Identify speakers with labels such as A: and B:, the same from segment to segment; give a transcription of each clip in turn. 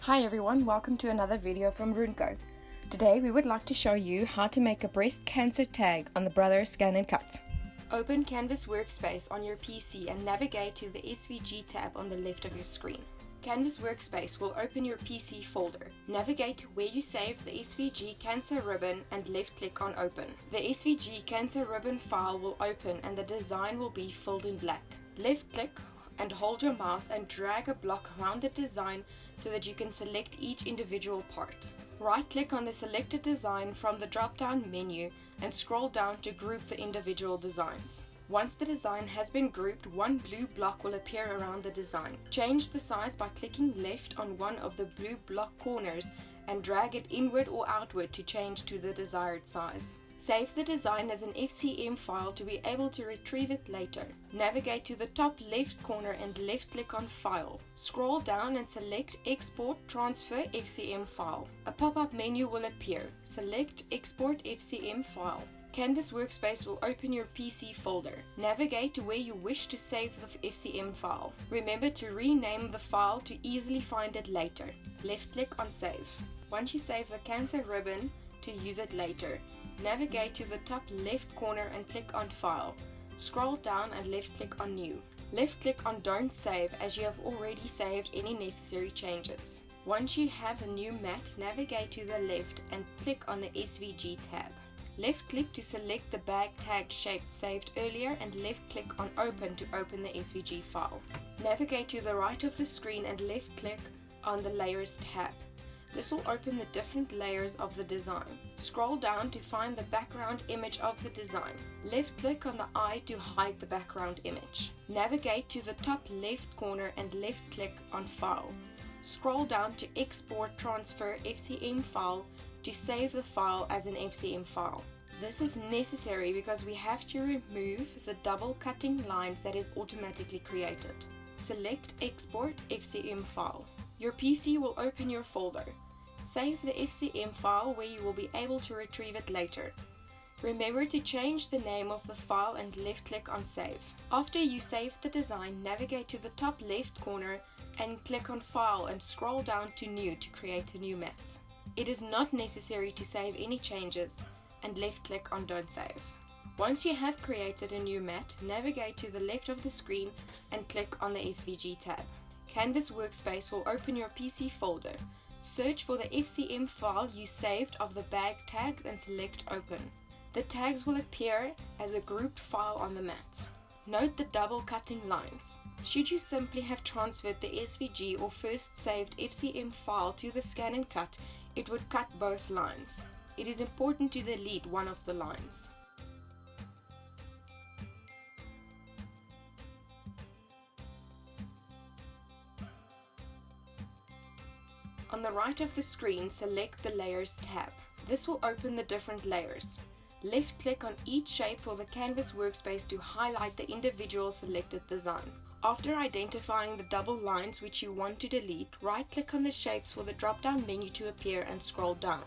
A: Hi everyone, welcome to another video from RuneCo. Today we would like to show you how to make a breast cancer tag on the Brother ScanNCut. Open Canvas Workspace on your PC and navigate to the SVG tab on the left of your screen. Canvas Workspace will open your PC folder. Navigate to where you saved the SVG cancer ribbon and left-click on Open. The SVG cancer ribbon file will open and the design will be filled in black. Left-click and hold your mouse and drag a block around the design so that you can select each individual part. Right-click on the selected design from the drop-down menu and scroll down to group the individual designs. Once the design has been grouped, one blue block will appear around the design. Change the size by clicking left on one of the blue block corners and drag it inward or outward to change to the desired size. Save the design as an FCM file to be able to retrieve it later. Navigate to the top left corner and left-click on File. Scroll down and select Export Transfer FCM File. A pop-up menu will appear. Select Export FCM File. Canvas Workspace will open your PC folder. Navigate to where you wish to save the FCM file. Remember to rename the file to easily find it later. Left-click on Save. Once you save the cancer ribbon to use it later, navigate to the top left corner and click on File. Scroll down and left-click on New. Left-click on Don't Save as you have already saved any necessary changes. Once you have a new mat, navigate to the left and click on the SVG tab. Left-click to select the bag tag shape saved earlier and left-click on Open to open the SVG file. Navigate to the right of the screen and left-click on the Layers tab. This will open the different layers of the design. Scroll down to find the background image of the design. Left-click on the eye to hide the background image. Navigate to the top left corner and left-click on File. Scroll down to Export Transfer FCM File to save the file as an FCM file. This is necessary because we have to remove the double cutting lines that is automatically created. Select Export FCM File. Your PC will open your folder. Save the FCM file where you will be able to retrieve it later. Remember to change the name of the file and left-click on Save. After you save the design, navigate to the top left corner and click on File and scroll down to New to create a new mat. It is not necessary to save any changes and left-click on Don't Save. Once you have created a new mat, navigate to the left of the screen and click on the SVG tab. Canvas Workspace will open your PC folder. Search for the FCM file you saved of the bag tags and select Open. The tags will appear as a grouped file on the mat. Note the double cutting lines. Should you simply have transferred the SVG or first saved FCM file to the ScanNCut, it would cut both lines. It is important to delete one of the lines. On the right of the screen, select the Layers tab. This will open the different layers. Left-click on each shape for the Canvas Workspace to highlight the individual selected design. After identifying the double lines which you want to delete, right-click on the shapes for the drop-down menu to appear and scroll down.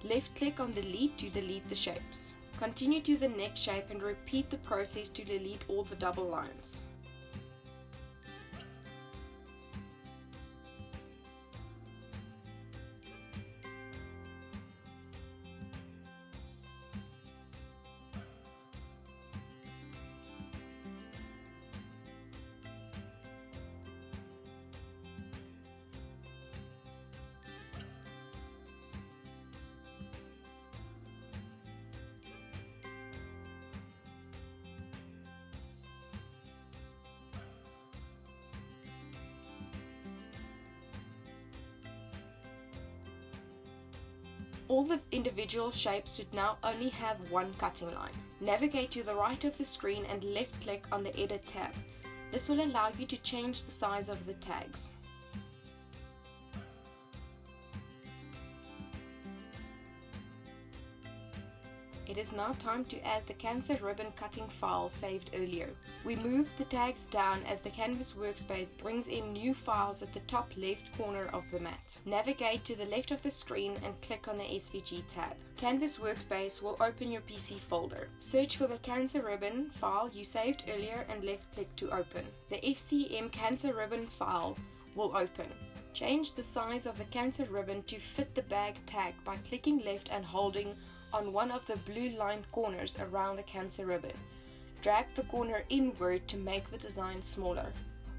A: Left-click on Delete to delete the shapes. Continue to the next shape and repeat the process to delete all the double lines. All the individual shapes should now only have one cutting line. Navigate to the right of the screen and left-click on the Edit tab. This will allow you to change the size of the tags. It is now time to add the cancer ribbon cutting file saved earlier. We move the tags down as the Canvas Workspace brings in new files at the top left corner of the mat. Navigate to the left of the screen and click on the SVG tab. Canvas Workspace will open your PC folder. Search for the cancer ribbon file you saved earlier and left-click to open. The FCM cancer ribbon file will open. Change the size of the cancer ribbon to fit the bag tag by clicking left and holding on one of the blue lined corners around the cancer ribbon. Drag the corner inward to make the design smaller.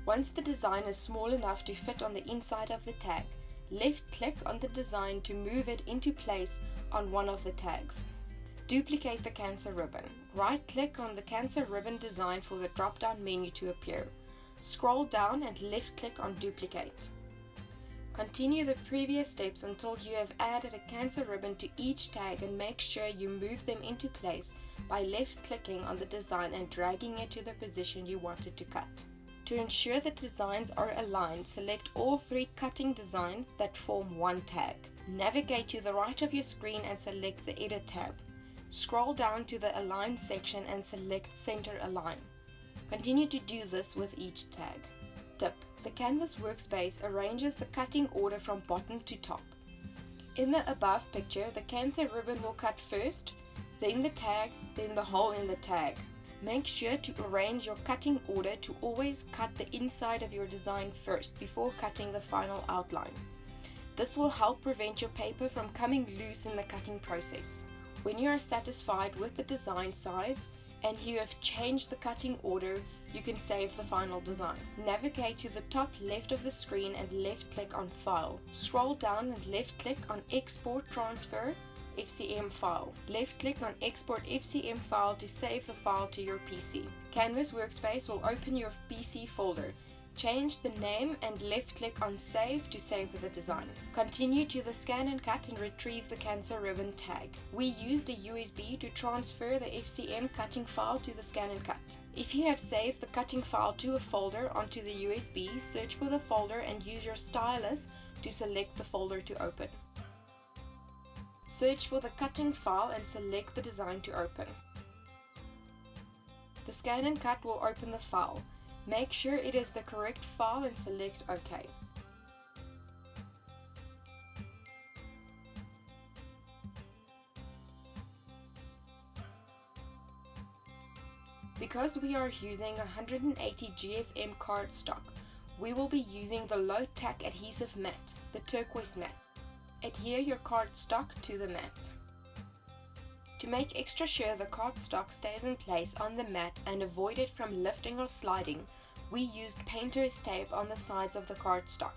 A: Once the design is small enough to fit on the inside of the tag, left click on the design to move it into place on one of the tags. Duplicate the cancer ribbon. Right click on the cancer ribbon design for the drop down menu to appear. Scroll down and left click on duplicate. Continue the previous steps until you have added a cancer ribbon to each tag, and make sure you move them into place by left clicking on the design and dragging it to the position you want it to cut. To ensure that designs are aligned, select all three cutting designs that form one tag. Navigate to the right of your screen and select the Edit tab. Scroll down to the Align section and select Center Align. Continue to do this with each tag. Tip: the Canvas workspace arranges the cutting order from bottom to top. In the above picture, the cancer ribbon will cut first, then the tag, then the hole in the tag. Make sure to arrange your cutting order to always cut the inside of your design first before cutting the final outline. This will help prevent your paper from coming loose in the cutting process. When you are satisfied with the design size and you have changed the cutting order, you can save the final design. Navigate to the top left of the screen and left click on File. Scroll down and left click on Export Transfer FCM File. Left click on Export FCM File to save the file to your PC. Canvas Workspace will open your PC folder. Change the name and left click on Save to save the design. Continue to the ScanNCut and retrieve the cancer ribbon tag. We used a USB to transfer the FCM cutting file to the ScanNCut. If you have saved the cutting file to a folder onto the USB, search for the folder and use your stylus to select the folder to open. Search for the cutting file and select the design to open. The ScanNCut will open the file. Make sure it is the correct file and select OK. Because we are using 180 GSM cardstock, we will be using the low tack adhesive mat, the turquoise mat. Adhere your cardstock to the mat. To make extra sure the cardstock stays in place on the mat and avoid it from lifting or sliding, we used painter's tape on the sides of the cardstock.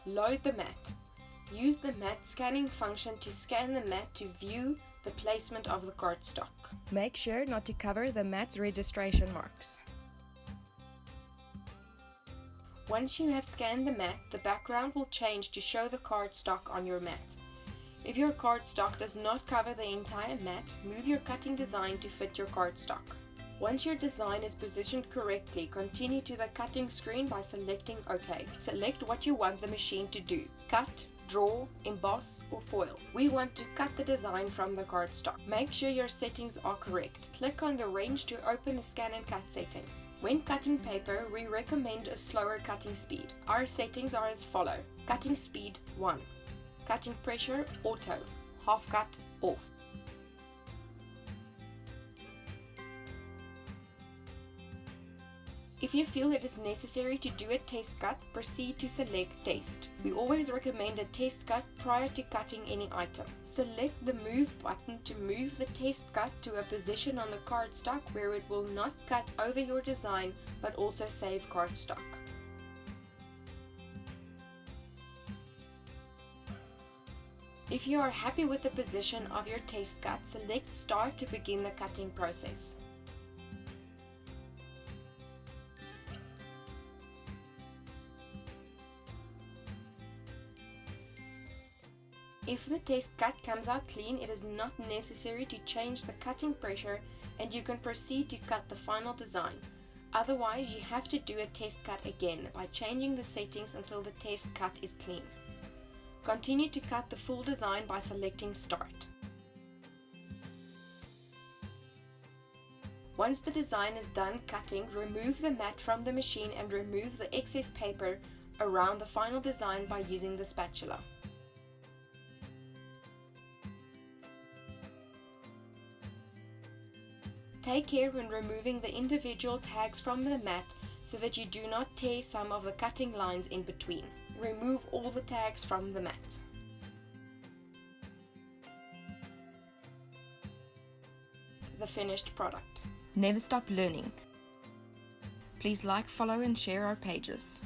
A: Load the mat. Use the mat scanning function to scan the mat to view the placement of the cardstock. Make sure not to cover the mat's registration marks. Once you have scanned the mat, the background will change to show the cardstock on your mat. If your cardstock does not cover the entire mat, move your cutting design to fit your cardstock. Once your design is positioned correctly, continue to the cutting screen by selecting OK. Select what you want the machine to do: cut, draw, emboss, or foil. We want to cut the design from the cardstock. Make sure your settings are correct. Click on the wrench to open the ScanNCut settings. When cutting paper, we recommend a slower cutting speed. Our settings are as follow: cutting speed 1, cutting pressure auto, half cut off. If you feel it is necessary to do a test cut, proceed to select Test. We always recommend a test cut prior to cutting any item. Select the Move button to move the test cut to a position on the cardstock where it will not cut over your design but also save cardstock. If you are happy with the position of your test cut, select Start to begin the cutting process. If the test cut comes out clean, it is not necessary to change the cutting pressure and you can proceed to cut the final design. Otherwise, you have to do a test cut again by changing the settings until the test cut is clean. Continue to cut the full design by selecting Start. Once the design is done cutting, remove the mat from the machine and remove the excess paper around the final design by using the spatula. Take care when removing the individual tags from the mat so that you do not tear some of the cutting lines in between. Remove all the tags from the mat. The finished product. Never stop learning. Please like, follow and share our pages.